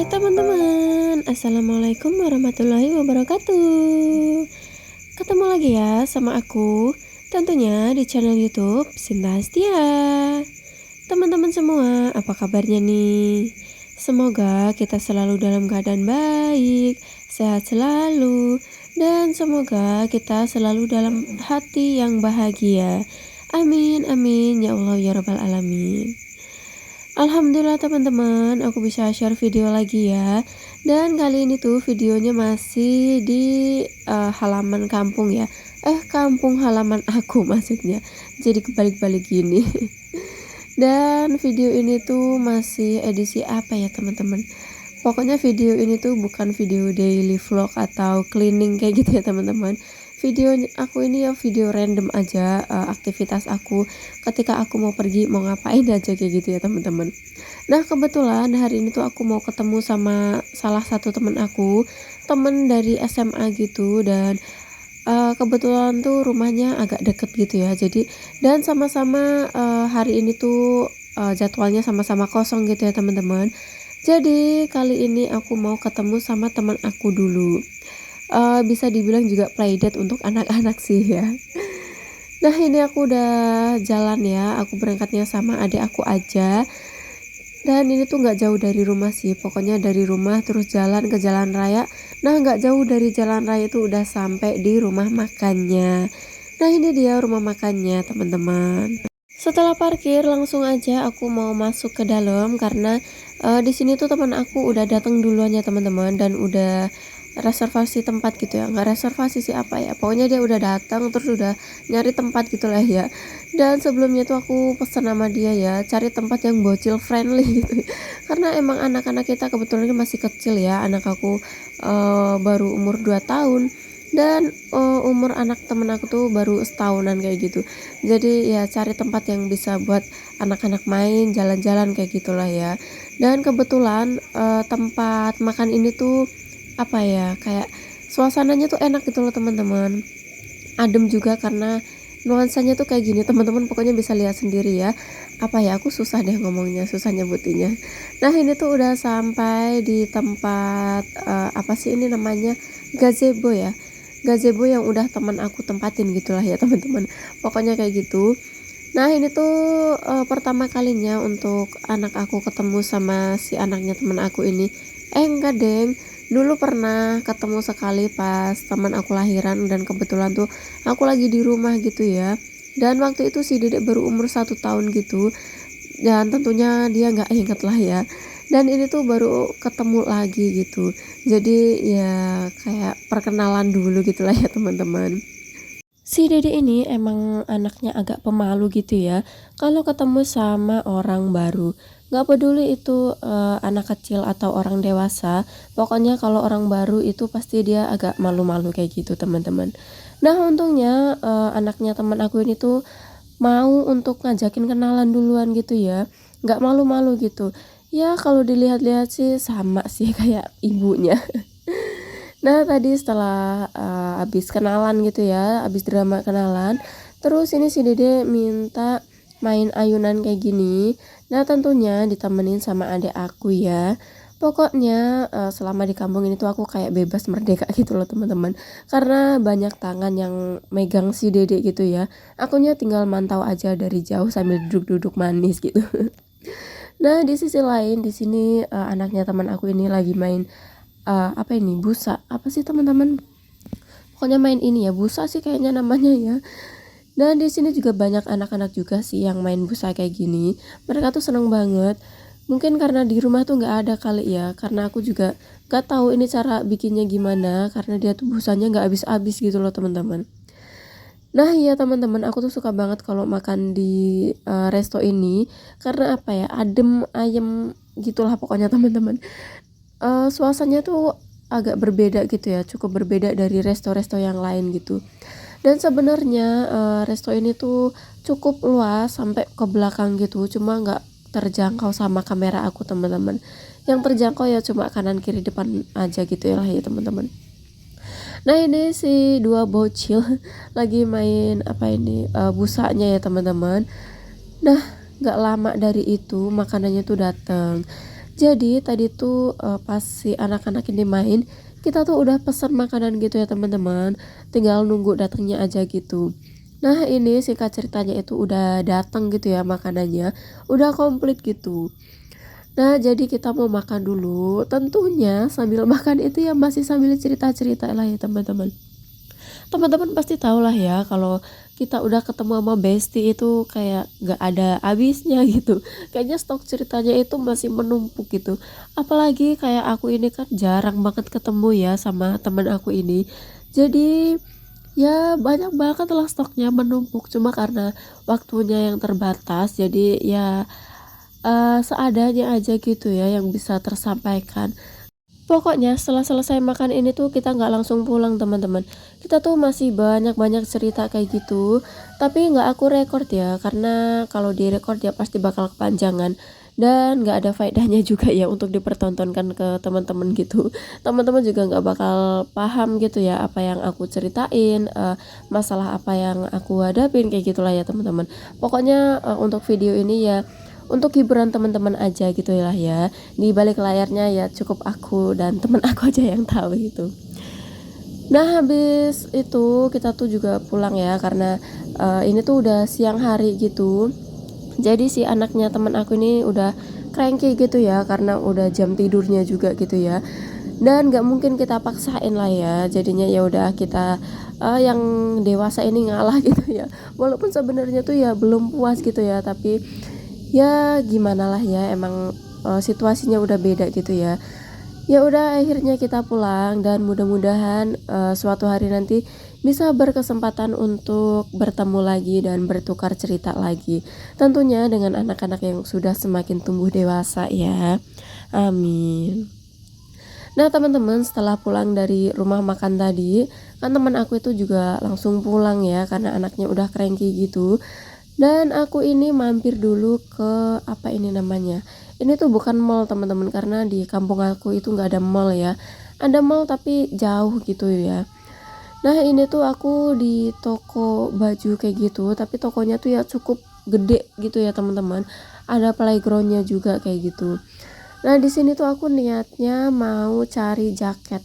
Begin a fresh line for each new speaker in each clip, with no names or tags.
Hai teman-teman, Assalamualaikum warahmatullahi wabarakatuh. Ketemu lagi ya sama aku, tentunya di channel YouTube Sinta Hastia. Teman-teman semua, apa kabarnya nih? Semoga kita selalu dalam keadaan baik, sehat selalu, dan semoga kita selalu dalam hati yang bahagia. Amin, amin, ya Allah, ya Rabbal Alamin. Alhamdulillah teman-teman, aku bisa share video lagi ya. Dan kali ini tuh videonya masih di halaman kampung ya. Kampung halaman aku maksudnya. Jadi kebalik-balik gini. Dan video ini tuh masih edisi apa ya teman-teman? Pokoknya video ini tuh bukan video daily vlog atau cleaning kayak gitu ya teman-teman. Video aku ini ya video random aja, aktivitas aku ketika aku mau pergi mau ngapain aja kayak gitu ya teman-teman. Nah kebetulan hari ini tuh aku mau ketemu sama salah satu temen aku, temen dari SMA gitu, dan kebetulan tuh rumahnya agak deket gitu ya. Jadi dan sama-sama hari ini tuh jadwalnya sama-sama kosong gitu ya teman-teman. Jadi kali ini aku mau ketemu sama teman aku dulu. Bisa dibilang juga playdate untuk anak-anak sih ya. Nah ini aku udah jalan ya, aku berangkatnya sama adik aku aja. Dan ini tuh nggak jauh dari rumah sih, pokoknya dari rumah terus jalan ke jalan raya. Nah nggak jauh dari jalan raya itu udah sampai di rumah makannya. Nah ini dia rumah makannya teman-teman. Setelah parkir langsung aja aku mau masuk ke dalam karena di sini tuh teman aku udah datang duluan ya teman-teman, dan udah reservasi tempat gitu ya, nggak reservasi sih apa ya, pokoknya dia udah datang terus udah nyari tempat gitulah ya. Dan sebelumnya tuh aku pesan sama dia ya, cari tempat yang bocil friendly gitu karena emang anak-anak kita kebetulan masih kecil ya, anak aku baru umur 2 tahun dan umur anak temen aku tuh baru setahunan kayak gitu. Jadi ya cari tempat yang bisa buat anak-anak main jalan-jalan kayak gitulah ya. Dan kebetulan tempat makan ini tuh apa ya, kayak suasananya tuh enak gitu loh teman-teman, adem juga karena nuansanya tuh kayak gini teman-teman, pokoknya bisa lihat sendiri ya. Apa ya, aku susah deh ngomongnya, susah nyebutinnya. Nah ini tuh udah sampai di tempat apa sih ini namanya, gazebo ya, gazebo yang udah teman aku tempatin gitulah ya teman-teman, pokoknya kayak gitu. Nah ini tuh pertama kalinya untuk anak aku ketemu sama si anaknya teman aku ini. Enggak deng, dulu pernah ketemu sekali pas teman aku lahiran, dan kebetulan tuh aku lagi di rumah gitu ya. Dan waktu itu si dedek baru umur 1 tahun gitu, dan tentunya dia nggak inget lah ya. Dan ini tuh baru ketemu lagi gitu, jadi ya kayak perkenalan dulu gitulah ya teman-teman. Si dede ini emang anaknya agak pemalu gitu ya, kalau ketemu sama orang baru. Gak peduli itu anak kecil atau orang dewasa, pokoknya kalau orang baru itu pasti dia agak malu-malu kayak gitu teman-teman. Nah untungnya anaknya teman aku ini tuh mau untuk ngajakin kenalan duluan gitu ya, gak malu-malu gitu. Ya kalau dilihat-lihat sih sama sih kayak ibunya. Nah tadi setelah habis kenalan gitu ya, habis drama kenalan, terus ini si dede minta main ayunan kayak gini. Nah tentunya ditemenin sama adik aku ya. Pokoknya selama di kampung ini tuh aku kayak bebas merdeka gitu loh teman-teman, karena banyak tangan yang megang si dede gitu ya. Akunya tinggal mantau aja dari jauh sambil duduk-duduk manis gitu. Nah di sisi lain di sini anaknya teman aku ini lagi main apa ini, busa apa sih teman-teman, pokoknya main ini ya, busa sih kayaknya namanya ya. Dan di sini juga banyak anak-anak juga sih yang main busa kayak gini, mereka tuh seneng banget. Mungkin karena di rumah tuh nggak ada kali ya, karena aku juga nggak tahu ini cara bikinnya gimana, karena dia tuh busanya nggak habis-habis gitu loh teman-teman. Nah iya teman-teman, aku tuh suka banget kalau makan di resto ini karena apa ya, adem ayem gitulah pokoknya teman-teman. Suasananya tuh agak berbeda gitu ya, cukup berbeda dari resto-resto yang lain gitu. Dan sebenarnya resto ini tuh cukup luas sampai ke belakang gitu, cuma nggak terjangkau sama kamera aku teman-teman. Yang terjangkau ya cuma kanan kiri depan aja gitu ya lah ya teman-teman. Nah ini si dua bocil lagi main apa ini, busanya ya teman-teman. Nah nggak lama dari itu makanannya tuh datang. Jadi tadi tuh pas si anak-anak ini main, kita tuh udah pesan makanan gitu ya teman-teman, tinggal nunggu datangnya aja gitu. Nah ini singkat ceritanya itu udah datang gitu ya makanannya, udah komplit gitu. Nah jadi kita mau makan dulu, tentunya sambil makan itu ya masih sambil cerita-cerita lah ya teman-teman. Teman-teman pasti tahu lah ya kalau kita udah ketemu sama bestie itu kayak gak ada habisnya gitu. Kayaknya stok ceritanya itu masih menumpuk gitu. Apalagi kayak aku ini kan jarang banget ketemu ya sama teman aku ini. Jadi ya banyak banget lah stoknya menumpuk. Cuma karena waktunya yang terbatas jadi ya seadanya aja gitu ya yang bisa tersampaikan. Pokoknya setelah selesai makan ini tuh kita nggak langsung pulang teman-teman. Kita tuh masih banyak-banyak cerita kayak gitu. Tapi nggak aku record ya, karena kalau direkord ya pasti bakal kepanjangan. Dan nggak ada faedahnya juga ya untuk dipertontonkan ke teman-teman gitu. Teman-teman juga nggak bakal paham gitu ya apa yang aku ceritain, masalah apa yang aku hadapin kayak gitulah ya teman-teman. Pokoknya untuk video ini ya untuk hiburan teman-teman aja gitu ya. Di balik layarnya ya cukup aku dan temen aku aja yang tahu gitu. Nah habis itu kita tuh juga pulang ya karena ini tuh udah siang hari gitu. Jadi si anaknya temen aku ini udah cranky gitu ya karena udah jam tidurnya juga gitu ya. Dan nggak mungkin kita paksain lah ya. Jadinya ya udah kita yang dewasa ini ngalah gitu ya. Walaupun sebenarnya tuh ya belum puas gitu ya, tapi ya gimana lah ya emang situasinya udah beda gitu ya. Ya udah akhirnya kita pulang dan mudah-mudahan suatu hari nanti bisa berkesempatan untuk bertemu lagi dan bertukar cerita lagi. Tentunya dengan anak-anak yang sudah semakin tumbuh dewasa ya. Amin. Nah teman-teman setelah pulang dari rumah makan tadi, kan teman aku itu juga langsung pulang ya karena anaknya udah cranky gitu. Dan aku ini mampir dulu ke apa ini namanya. Ini tuh bukan mall teman-teman karena di kampung aku itu nggak ada mall ya. Ada mall tapi jauh gitu ya. Nah ini tuh aku di toko baju kayak gitu, tapi tokonya tuh ya cukup gede gitu ya teman-teman. Ada playgroundnya juga kayak gitu. Nah di sini tuh aku niatnya mau cari jaket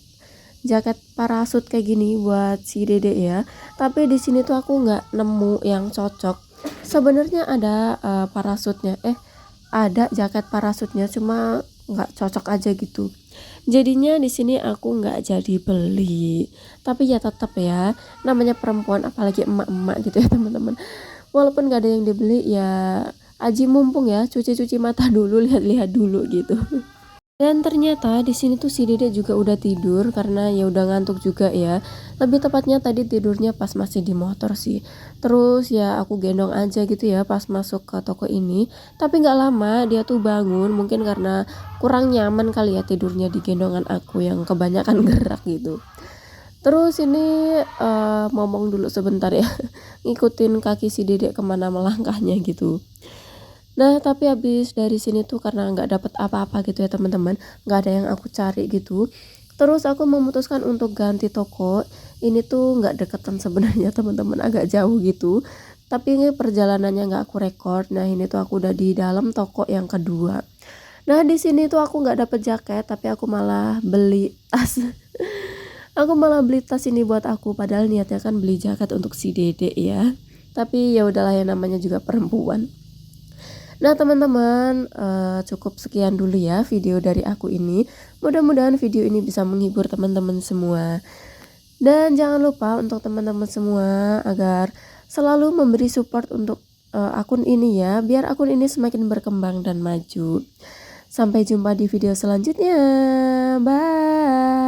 parasut kayak gini buat si Dede ya. Tapi di sini tuh aku nggak nemu yang cocok. Sebenarnya ada parasutnya, ada jaket parasutnya cuma nggak cocok aja gitu. Jadinya di sini aku nggak jadi beli. Tapi ya tetap ya, namanya perempuan apalagi emak-emak gitu ya teman-teman. Walaupun nggak ada yang dibeli ya aji mumpung ya, cuci-cuci mata dulu, lihat-lihat dulu gitu. Dan ternyata di sini tuh si Dede juga udah tidur karena ya udah ngantuk juga ya. Lebih tepatnya tadi tidurnya pas masih di motor sih. Terus ya aku gendong aja gitu ya pas masuk ke toko ini. Tapi nggak lama dia tuh bangun, mungkin karena kurang nyaman kali ya tidurnya di gendongan aku yang kebanyakan gerak gitu. Terus ini ngomong dulu sebentar ya, ngikutin kaki si Dede kemana melangkahnya gitu. Nah, tapi habis dari sini tuh karena nggak dapet apa-apa gitu ya teman-teman, nggak ada yang aku cari gitu. Terus aku memutuskan untuk ganti toko. Ini tuh nggak deketan sebenarnya teman-teman, agak jauh gitu. Tapi ini perjalanannya nggak aku record. Nah, ini tuh aku udah di dalam toko yang kedua. Nah, di sini tuh aku nggak dapet jaket, tapi aku malah beli tas. Aku malah beli tas ini buat aku, padahal niatnya kan beli jaket untuk si Dede ya. Tapi ya udahlah ya namanya juga perempuan. Nah teman-teman cukup sekian dulu ya video dari aku ini. Mudah-mudahan video ini bisa menghibur teman-teman semua. Dan jangan lupa untuk teman-teman semua agar selalu memberi support untuk akun ini ya. Biar akun ini semakin berkembang dan maju. Sampai jumpa di video selanjutnya. Bye.